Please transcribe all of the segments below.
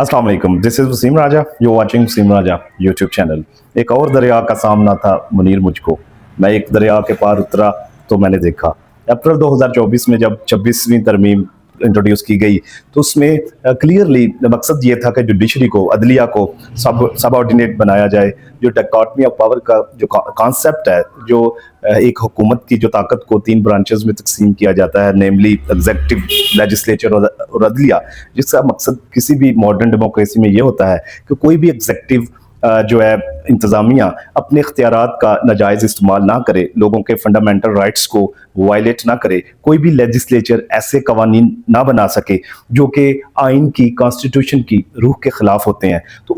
अस्सलाम वालेकुम, this is Waseem Raja, you watching Waseem Raja YouTube channel. एक और दरिया का सामना था मुनीर मुझको। मैं एक दरिया के पार उतरा तो मैंने देखा। अप्रैल 2024 में जब 26वीं तरमीम इंट्रोड्यूस की गई तो उसमें क्लियरली मकसद ये था कि जुडिशरी को, अदलिया को सबऑर्डिनेट बनाया जाए। जो डायकॉटमी ऑफ पावर का जो कॉन्सेप्ट है, जो एक हुकूमत की जो ताकत को तीन ब्रांचेस में तकसीम किया जाता है, नेमली एग्जेक्टिव, लेजिस्लेचर और अदलिया, जिसका मकसद किसी भी मॉडर्न डेमोक्रेसी में ये होता है कि कोई भी एग्जेक्टिव जो है इंतज़ामिया अपने इख्तियारात का नाजायज़ इस्तेमाल ना करे, लोगों के फंडामेंटल राइट्स को वायलेट ना करे, कोई भी लेजिस्लेचर ऐसे कवानीन ना बना सके जो कि आइन की, कॉन्स्टिट्यूशन की रूह के ख़िलाफ़ होते हैं। तो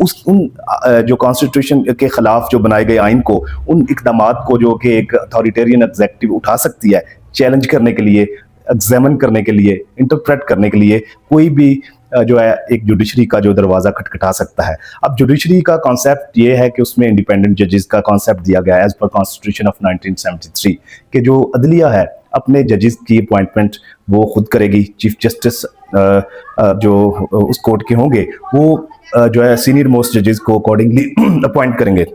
जो कॉन्स्टिट्यूशन के ख़िलाफ़ जो बनाए गए आइन को, उन इक़दामात को जो कि एक अथॉरिटेरियन एग्जेक्टिव उठा सकती है, चैलेंज करने के लिए, एग्जामिन करने के लिए, इंटरप्रेट करने के लिए कोई भी जो है एक जुडिशरी का जो दरवाज़ा खटखटा सकता है। अब जुडिशरी का कॉन्सेप्ट ये है कि उसमें इंडिपेंडेंट जजेस का कॉन्सेप्ट दिया गया है एज पर कॉन्स्टिट्यूशन ऑफ 1973 कि जो अदलिया है अपने जजेस की अपॉइंटमेंट वो खुद करेगी। चीफ जस्टिस जो उस कोर्ट के होंगे वो जो है सीनियर मोस्ट जजेस को अकॉर्डिंगली अपॉइंट करेंगे।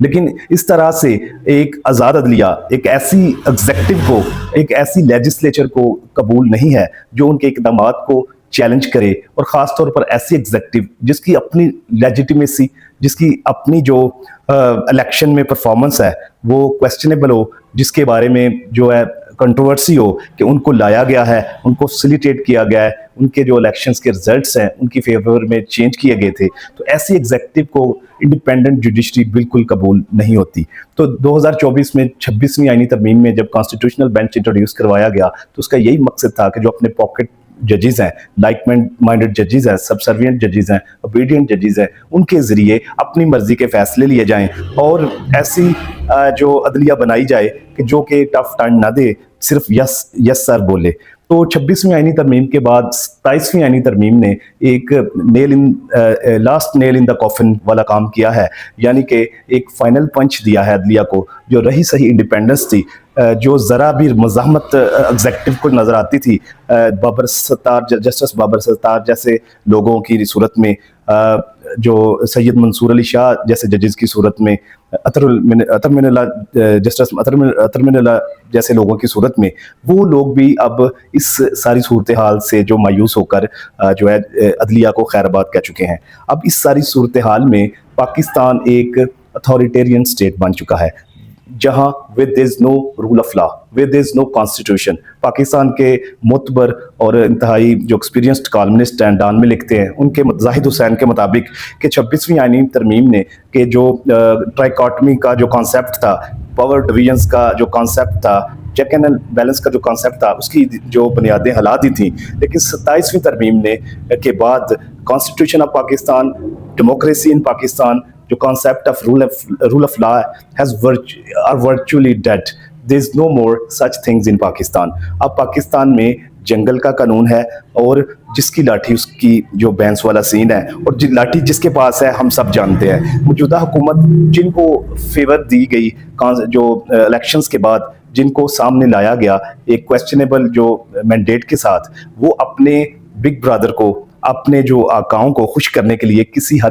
लेकिन इस तरह से एक आज़ाद अदलिया एक ऐसी एग्जेक्टिव को, एक ऐसी लेजिस्लेचर को कबूल नहीं है जो उनके इक़दामात को चैलेंज करे, और ख़ास तौर पर ऐसी एग्जेक्टिव जिसकी अपनी लेजिटिमेसी, जिसकी अपनी जो इलेक्शन में परफॉर्मेंस है वो क्वेश्चनेबल हो, जिसके बारे में जो है कंट्रोवर्सी हो कि उनको लाया गया है, उनको फैसिलिटेट किया गया है, उनके जो इलेक्शंस के रिजल्ट्स हैं उनकी फेवर में चेंज किए गए थे। तो ऐसी एग्जेक्टिव को इंडिपेंडेंट जुडिशरी बिल्कुल कबूल नहीं होती। तो 2024 में 26वीं आईनी तरमीम में जब कॉन्स्टिट्यूशनल बेंच इंट्रोड्यूस करवाया गया तो उसका यही मकसद था कि जो अपने पॉकेट जजेस हैं, लाइक माइंडेड जजेस हैं, सबसर्विएंट जजेस हैं, ओबीडियंट जजेस हैं, उनके ज़रिए अपनी मर्जी के फैसले लिए जाएं और ऐसी जो अदलिया बनाई जाए कि जो कि टफ टाइम ना दे, सिर्फ यस यस सर बोले। तो 26वीं आईनी तरमीम के बाद 27वीं आईनी तरमीम ने एक last nail in the coffin वाला काम किया है, यानी कि एक फाइनल पंच दिया है अदलिया को। जो रही सही इंडिपेंडेंस थी, जो ज़रा भी मज़ाहमत एग्जेक्टिव को नज़र आती थी जस्टिस बाबर सत्तार जैसे लोगों की सूरत में, जो सैयद मंसूर अली शाह जैसे जजेस की सूरत में, जस्टिस अतर मिनल्ला जैसे लोगों की सूरत में, वो लोग भी अब इस सारी सूरत हाल से जो मायूस होकर जो है अदलिया को खैरबाद कह चुके हैं। अब इस सारी सूरत हाल में पाकिस्तान एक अथॉरिटेरियन स्टेट बन चुका है जहां with is no rule of law, with is no constitution. Pakistan के मुतबर और इंतहाई जो एक्सपीरियंस्ड कॉलमिस्ट हैं, डान में लिखते हैं, उनके जाहिद हुसैन के मुताबिक कि 26वीं आईनी तरमीम ने कि जो ट्राइकॉटमी का जो कॉन्सेप्ट था, पावर डिवीजन्स का जो कॉन्सेप्ट था, चेक एंड बैलेंस का जो कॉन्सेप्ट था, उसकी जो बुनियादें हिला दी थी। लेकिन 27वीं तरमीम ने के बाद constitution of Pakistan, democracy in Pakistan, जो concept of rule of law has are virtually dead. There is no more such things in Pakistan. अब पाकिस्तान में जंगल का कानून है और जिसकी लाठी उसकी जो बैंस वाला सीन है, और लाठी जिसके पास है हम सब जानते हैं। मौजूदा हुकूमत जिनको फेवर दी गई जो इलेक्शंस के बाद, जिनको सामने लाया गया एक क्वेश्चनेबल जो मैंडेट के साथ, वो अपने बिग ब्रदर को, अपने जो आकाओं को खुश करने के लिए किसी भी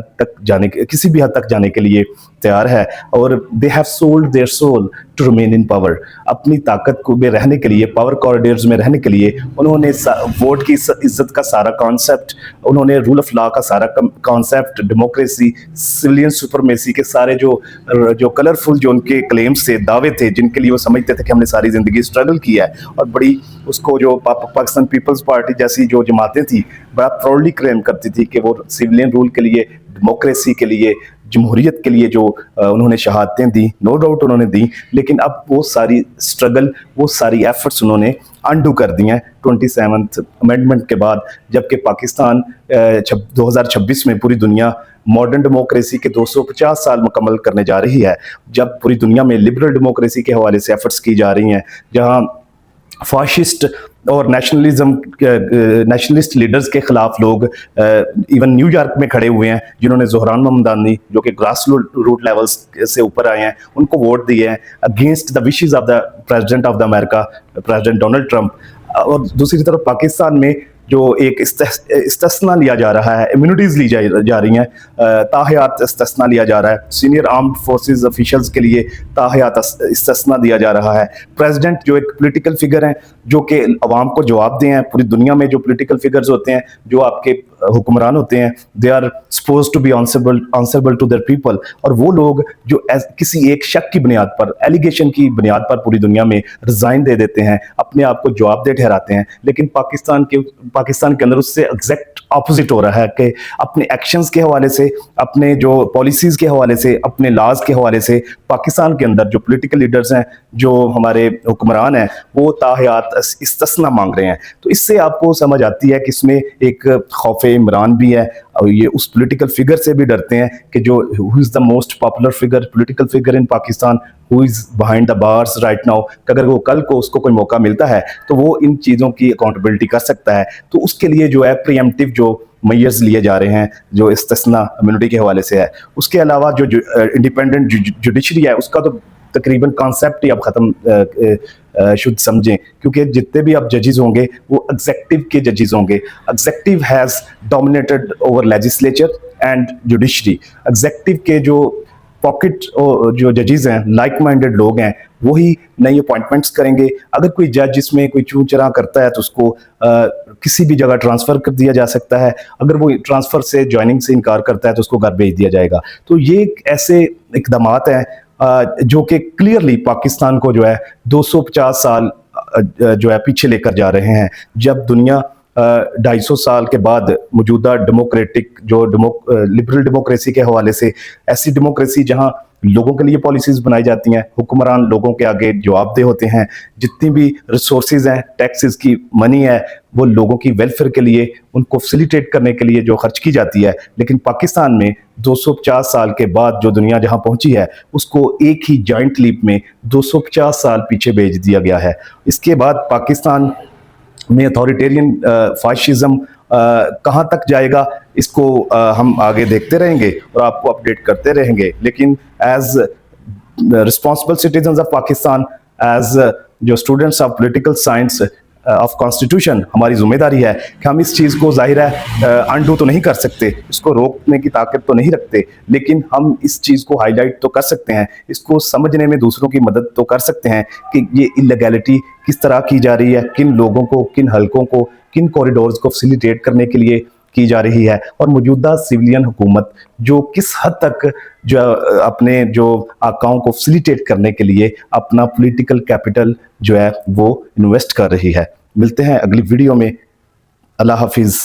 हद तक जाने के लिए तैयार है। और they have sold their soul to remain in power. अपनी ताकत को में रहने के लिए, पावर कॉरिडोर्स में रहने के लिए उन्होंने वोट की इज्जत का सारा कॉन्सेप्ट, उन्होंने रूल ऑफ लॉ का सारा कॉन्सेप्ट, डेमोक्रेसी, सिविलियन सुपरमेसी के सारे जो कलरफुल जो उनके क्लेम्स थे, दावे थे, जिनके लिए वो समझते थे कि हमने सारी ज़िंदगी स्ट्रगल किया है, और बड़ी उसको जो पाकिस्तान पीपल्स पार्टी जैसी जो जमातें थी बड़ा प्राउडली क्लेम करती थी कि वो सिविलियन रूल के लिए, डेमोक्रेसी के लिए, जमहूरियत के लिए जो उन्होंने शहादतें दी, नो डाउट उन्होंने दी। लेकिन अब वो सारी स्ट्रगल, वो सारी एफर्ट्स उन्होंने अंडू कर दी हैं 27th अमेंडमेंट के बाद, जबकि पाकिस्तान 2026 में पूरी दुनिया मॉडर्न डेमोक्रेसी के 250 साल मुकम्मल करने जा रही है, जब पूरी दुनिया में लिबरल डेमोक्रेसी के हवाले से एफर्ट्स की जा रही हैं, जहाँ फाशिस्ट और नेशनलिस्ट लीडर्स के खिलाफ लोग इवन न्यूयॉर्क में खड़े हुए हैं, जिन्होंने ज़ोहरान ममदानी जो कि ग्रास रूट लेवल्स से ऊपर आए हैं, उनको वोट दिए हैं against the wishes of the president of the America, president Donald Trump. और दूसरी तरफ पाकिस्तान में जो एक इस्तिस्ना लिया जा रहा है, इम्यूनिटीज़ ली जा रही हैं, ताहयात इस्तिस्ना लिया जा रहा है, सीनियर आर्म्ड फोर्सेस ऑफिशियल्स के लिए ताहयात इस्तिस्ना दिया जा रहा है। प्रेसिडेंट जो एक पॉलिटिकल फिगर हैं जो कि अवाम को जवाब दें हैं, पूरी दुनिया में जो पॉलिटिकल फिगर्स होते हैं, जो आपके हुक्मरान होते हैं, they are suppose to be answerable to their people, और वो लोग जो किसी एक शक की बुनियाद पर, एलिगेशन की बुनियाद पर पूरी दुनिया में रिजाइन दे देते हैं, अपने आप को जवाबदेह ठहराते हैं। लेकिन पाकिस्तान के अंदर उससे एग्जैक्ट ऑपोजिट हो रहा है कि अपने एक्शंस के हवाले से, अपने जो पॉलिसीज़ के हवाले से, अपने लॉज के हवाले से पाकिस्तान के अंदर जो पॉलिटिकल लीडर्स हैं, जो हमारे हुक्मरान हैं, वो ताहयात इस्तिस्ना मांग रहे हैं। तो इससे आपको समझ आती है कि इसमें एक खौफ इमरान भी है, और ये उस पॉलिटिकल फिगर से भी डरते हैं कि जो who is the most popular figure, political figure in Pakistan, who is behind the bars right now, अगर वो कल को उसको कोई मौका मिलता है तो वो इन चीज़ों की अकाउंटेबिलिटी कर सकता है। तो उसके लिए जो है प्रीएम्प्टिव जो मेजर्स लिए जा रहे हैं, जो इस्तिस्ना इम्यूनिटी के हवाले से है। उसके अलावा जो इंडिपेंडेंट जुडिशरी है, उसका तो तकरीबन कॉन्सेप्ट ही अब ख़त्म शुद्ध समझें, क्योंकि जितने भी अब जजेस होंगे वो एग्जेक्टिव के जजेस होंगे। Executive has dominated over legislature and judiciary. Executive के जो पॉकेट जो जजेस हैं, लाइक माइंडेड लोग हैं, वही नई अपॉइंटमेंट्स करेंगे। अगर कोई जज इसमें कोई चूं चरा करता है तो उसको किसी भी जगह ट्रांसफ़र कर दिया जा सकता है। अगर वो ट्रांसफ़र से, ज्वाइनिंग से इनकार करता है तो उसको घर भेज दिया जाएगा। तो ये एक इकदामात हैं जो कि क्लियरली पाकिस्तान को जो है 250 साल जो है पीछे लेकर जा रहे हैं। जब दुनिया 250 साल के बाद मौजूदा डेमोक्रेटिक जो लिबरल डेमोक्रेसी के हवाले से, ऐसी डेमोक्रेसी जहां लोगों के लिए पॉलिसीज बनाई जाती हैं, हुक्मरान लोगों के आगे जवाबदेह होते हैं, जितनी भी रिसोर्सेज हैं, टैक्सेस की मनी है, वो लोगों की वेलफेयर के लिए, उनको फैसिलिटेट करने के लिए जो खर्च की जाती है। लेकिन पाकिस्तान में 250 साल के बाद जो दुनिया जहां पहुंची है, उसको एक ही जॉइंट लीप में 250 साल पीछे भेज दिया गया है। इसके बाद पाकिस्तान में अथॉरिटेरियन फाशिज्म कहाँ तक जाएगा, इसको हम आगे देखते रहेंगे और आपको अपडेट करते रहेंगे। लेकिन as responsible citizens of Pakistan, as जो students of political science of constitution, हमारी जिम्मेदारी है कि हम इस चीज़ को जाहिर है अनडू तो नहीं कर सकते, इसको रोकने की ताकत तो नहीं रखते, लेकिन हम इस चीज़ को हाईलाइट तो कर सकते हैं, इसको समझने में दूसरों की मदद तो कर सकते हैं कि ये इलीगैलिटी किस तरह की जा रही है, किन लोगों को, किन हलकों को, किन कॉरिडोर्स को फैसिलिटेट करने के लिए की जा रही है, और मौजूदा सिविलियन हुकूमत जो किस हद तक जो अपने जो आकाओं को फैसिलिटेट करने के लिए अपना पॉलिटिकल कैपिटल जो है वो इन्वेस्ट कर रही है। मिलते हैं अगली वीडियो में। अल्लाह हाफिज़।